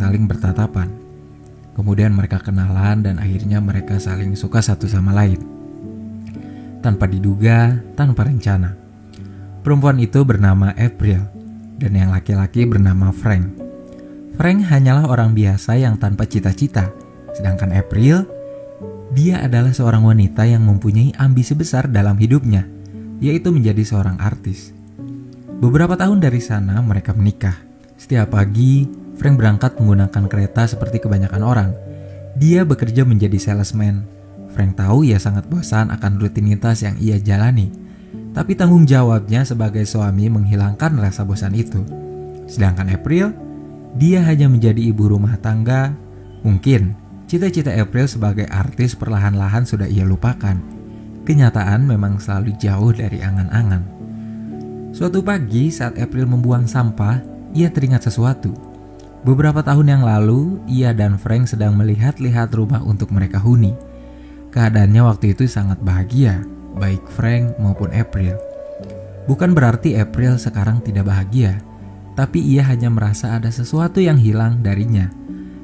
saling bertatapan. Kemudian mereka kenalan dan akhirnya mereka saling suka satu sama lain. Tanpa diduga, tanpa rencana. Perempuan itu bernama April dan yang laki-laki bernama Frank. Frank hanyalah orang biasa yang tanpa cita-cita, sedangkan April, dia adalah seorang wanita yang mempunyai ambisi besar dalam hidupnya, yaitu menjadi seorang artis. Beberapa tahun dari sana mereka menikah. Setiap pagi, Frank berangkat menggunakan kereta seperti kebanyakan orang. Dia bekerja menjadi salesman. Frank tahu ia sangat bosan akan rutinitas yang ia jalani. Tapi tanggung jawabnya sebagai suami menghilangkan rasa bosan itu. Sedangkan April, dia hanya menjadi ibu rumah tangga. Mungkin cita-cita April sebagai artis perlahan-lahan sudah ia lupakan. Kenyataan memang selalu jauh dari angan-angan. Suatu pagi saat April membuang sampah, ia teringat sesuatu. Beberapa tahun yang lalu, ia dan Frank sedang melihat-lihat rumah untuk mereka huni. Keadaannya waktu itu sangat bahagia, baik Frank maupun April. Bukan berarti April sekarang tidak bahagia, tapi ia hanya merasa ada sesuatu yang hilang darinya.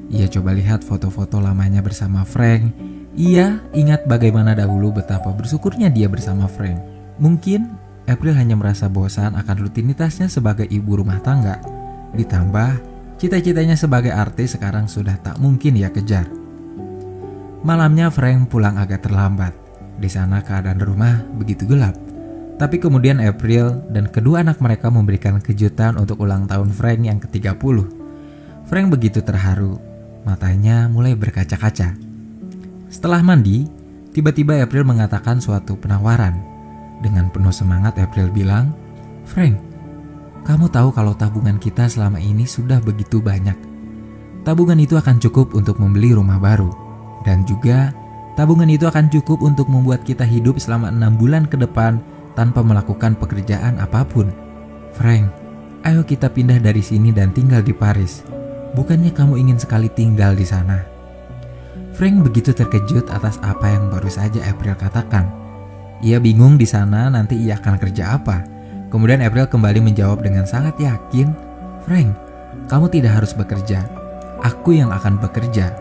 Ia coba lihat foto-foto lamanya bersama Frank. Ia ingat bagaimana dahulu betapa bersyukurnya dia bersama Frank. Mungkin April hanya merasa bosan akan rutinitasnya sebagai ibu rumah tangga. Ditambah, cita-citanya sebagai artis sekarang sudah tak mungkin ia kejar. Malamnya Frank pulang agak terlambat. Di sana keadaan rumah begitu gelap. Tapi kemudian April dan kedua anak mereka memberikan kejutan untuk ulang tahun Frank yang ke-30. Frank begitu terharu. Matanya mulai berkaca-kaca. Setelah mandi, tiba-tiba April mengatakan suatu penawaran. Dengan penuh semangat April bilang, "Frank, kamu tahu kalau tabungan kita selama ini sudah begitu banyak. Tabungan itu akan cukup untuk membeli rumah baru. Dan juga tabungan itu akan cukup untuk membuat kita hidup selama 6 bulan ke depan tanpa melakukan pekerjaan apapun. Frank, ayo kita pindah dari sini dan tinggal di Paris. Bukannya kamu ingin sekali tinggal di sana?" Frank begitu terkejut atas apa yang baru saja April katakan. Ia bingung di sana nanti ia akan kerja apa. Kemudian April kembali menjawab dengan sangat yakin, "Frank, kamu tidak harus bekerja. Aku yang akan bekerja.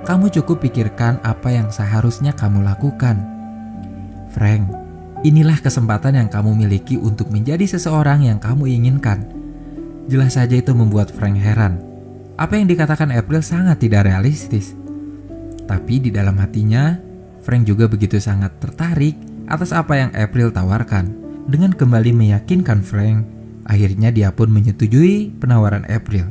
Kamu cukup pikirkan apa yang seharusnya kamu lakukan." Frank, inilah kesempatan yang kamu miliki untuk menjadi seseorang yang kamu inginkan. Jelas saja itu membuat Frank heran. Apa yang dikatakan April sangat tidak realistis. Tapi di dalam hatinya, Frank juga begitu sangat tertarik atas apa yang April tawarkan. Dengan kembali meyakinkan Frank, akhirnya dia pun menyetujui penawaran April.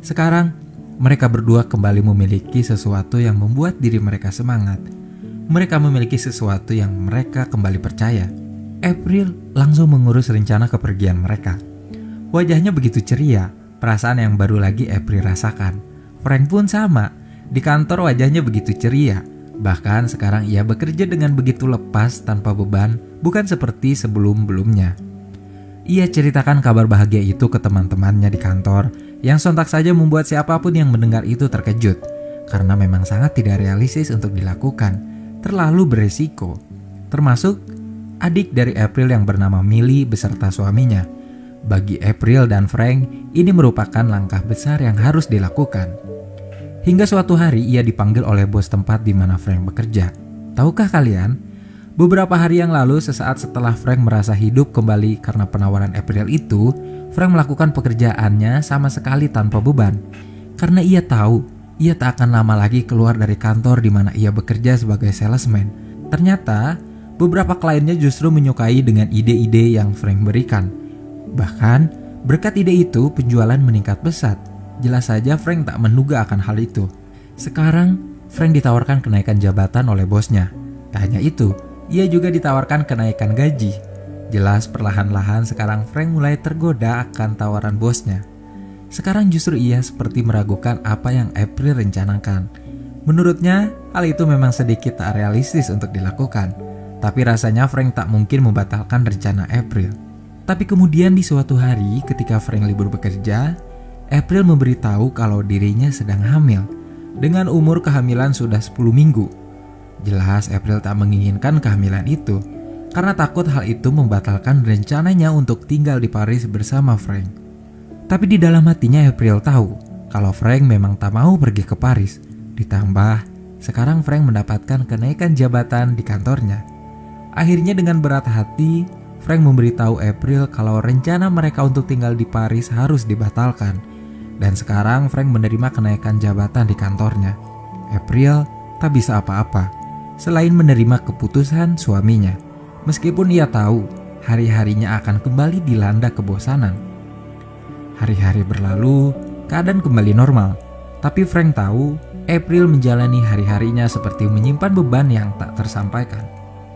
Sekarang, mereka berdua kembali memiliki sesuatu yang membuat diri mereka semangat. Mereka memiliki sesuatu yang mereka kembali percaya. April langsung mengurus rencana kepergian mereka. Wajahnya begitu ceria, perasaan yang baru lagi April rasakan. Frank pun sama, di kantor wajahnya begitu ceria. Bahkan sekarang ia bekerja dengan begitu lepas tanpa beban, bukan seperti sebelum-belumnya. Ia ceritakan kabar bahagia itu ke teman-temannya di kantor, yang sontak saja membuat siapapun yang mendengar itu terkejut. Karena memang sangat tidak realistis untuk dilakukan, terlalu beresiko. Termasuk adik dari April yang bernama Millie beserta suaminya. Bagi April dan Frank, ini merupakan langkah besar yang harus dilakukan. Hingga suatu hari ia dipanggil oleh bos tempat di mana Frank bekerja. Tahukah kalian, beberapa hari yang lalu sesaat setelah Frank merasa hidup kembali karena penawaran April itu, Frank melakukan pekerjaannya sama sekali tanpa beban. Karena ia tahu, ia tak akan lama lagi keluar dari kantor di mana ia bekerja sebagai salesman. Ternyata, beberapa kliennya justru menyukai dengan ide-ide yang Frank berikan. Bahkan, berkat ide itu penjualan meningkat pesat. Jelas saja Frank tak menduga akan hal itu. Sekarang, Frank ditawarkan kenaikan jabatan oleh bosnya. Tak hanya itu, ia juga ditawarkan kenaikan gaji. Jelas perlahan-lahan sekarang Frank mulai tergoda akan tawaran bosnya. Sekarang justru ia seperti meragukan apa yang April rencanakan. Menurutnya, hal itu memang sedikit tak realistis untuk dilakukan. Tapi rasanya Frank tak mungkin membatalkan rencana April. Tapi kemudian di suatu hari ketika Frank libur bekerja, April memberitahu kalau dirinya sedang hamil. Dengan umur kehamilan sudah 10 minggu. Jelas April tak menginginkan kehamilan itu, karena takut hal itu membatalkan rencananya untuk tinggal di Paris bersama Frank. Tapi di dalam hatinya April tahu, kalau Frank memang tak mau pergi ke Paris. Ditambah, sekarang Frank mendapatkan kenaikan jabatan di kantornya. Akhirnya dengan berat hati, Frank memberitahu April kalau rencana mereka untuk tinggal di Paris harus dibatalkan. Dan sekarang Frank menerima kenaikan jabatan di kantornya. April tak bisa apa-apa selain menerima keputusan suaminya. Meskipun ia tahu hari-harinya akan kembali dilanda kebosanan. Hari-hari berlalu, keadaan kembali normal. Tapi Frank tahu April menjalani hari-harinya seperti menyimpan beban yang tak tersampaikan.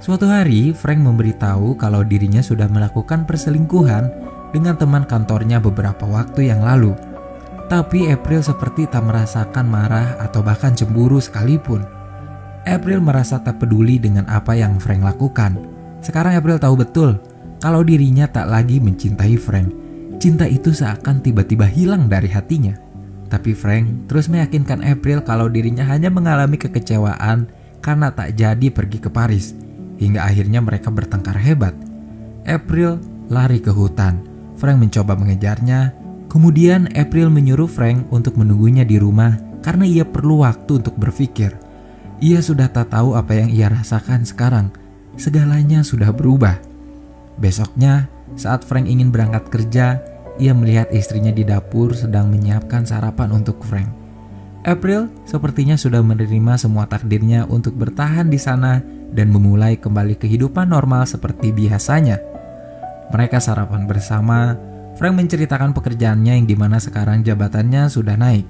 Suatu hari, Frank memberitahu kalau dirinya sudah melakukan perselingkuhan dengan teman kantornya beberapa waktu yang lalu. Tapi April seperti tak merasakan marah atau bahkan cemburu sekalipun. April merasa tak peduli dengan apa yang Frank lakukan. Sekarang April tahu betul kalau dirinya tak lagi mencintai Frank. Cinta itu seakan tiba-tiba hilang dari hatinya. Tapi Frank terus meyakinkan April kalau dirinya hanya mengalami kekecewaan karena tak jadi pergi ke Paris. Hingga akhirnya mereka bertengkar hebat. April lari ke hutan. Frank mencoba mengejarnya. Kemudian April menyuruh Frank untuk menunggunya di rumah karena ia perlu waktu untuk berpikir. Ia sudah tak tahu apa yang ia rasakan sekarang. Segalanya sudah berubah. Besoknya, saat Frank ingin berangkat kerja, ia melihat istrinya di dapur sedang menyiapkan sarapan untuk Frank. April sepertinya sudah menerima semua takdirnya untuk bertahan di sana dan memulai kembali kehidupan normal seperti biasanya. Mereka sarapan bersama. Frank menceritakan pekerjaannya yang dimana sekarang jabatannya sudah naik.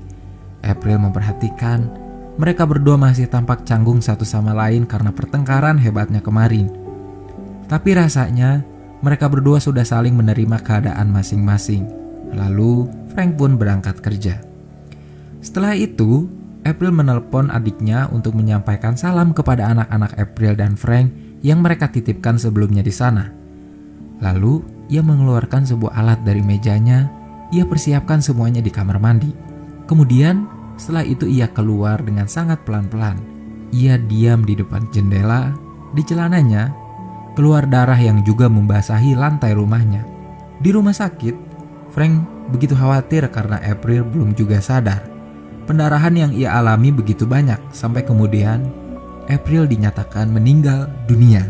April memperhatikan mereka berdua masih tampak canggung satu sama lain karena pertengkaran hebatnya kemarin. Tapi rasanya mereka berdua sudah saling menerima keadaan masing-masing. Lalu Frank pun berangkat kerja. Setelah itu, April menelpon adiknya untuk menyampaikan salam kepada anak-anak April dan Frank yang mereka titipkan sebelumnya di sana. Lalu, ia mengeluarkan sebuah alat dari mejanya. Ia persiapkan semuanya di kamar mandi. Kemudian, setelah itu ia keluar dengan sangat pelan-pelan. Ia diam di depan jendela. Di celananya, keluar darah yang juga membasahi lantai rumahnya. Di rumah sakit, Frank begitu khawatir karena April belum juga sadar. Pendarahan yang ia alami begitu banyak sampai kemudian April dinyatakan meninggal dunia.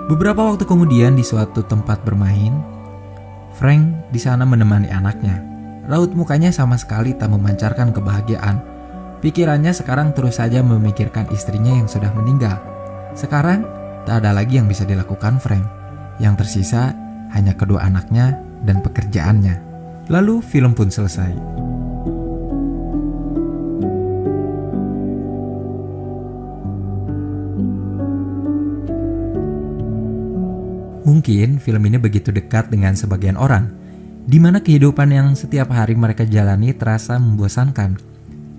Beberapa waktu kemudian di suatu tempat bermain, Frank di sana menemani anaknya. Raut mukanya sama sekali tak memancarkan kebahagiaan. Pikirannya sekarang terus saja memikirkan istrinya yang sudah meninggal. Sekarang tak ada lagi yang bisa dilakukan Frank. Yang tersisa hanya kedua anaknya dan pekerjaannya. Lalu film pun selesai. Mungkin film ini begitu dekat dengan sebagian orang, di mana kehidupan yang setiap hari mereka jalani terasa membosankan.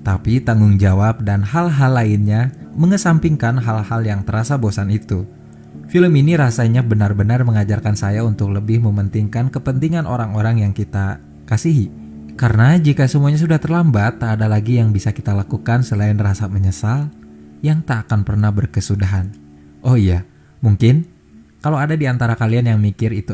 Tapi tanggung jawab dan hal-hal lainnya mengesampingkan hal-hal yang terasa bosan itu. Film ini rasanya benar-benar mengajarkan saya untuk lebih mementingkan kepentingan orang-orang yang kita kasihi. Karena jika semuanya sudah terlambat, tak ada lagi yang bisa kita lakukan selain rasa menyesal yang tak akan pernah berkesudahan. Oh iya, mungkin kalau ada di antara kalian yang mikir itu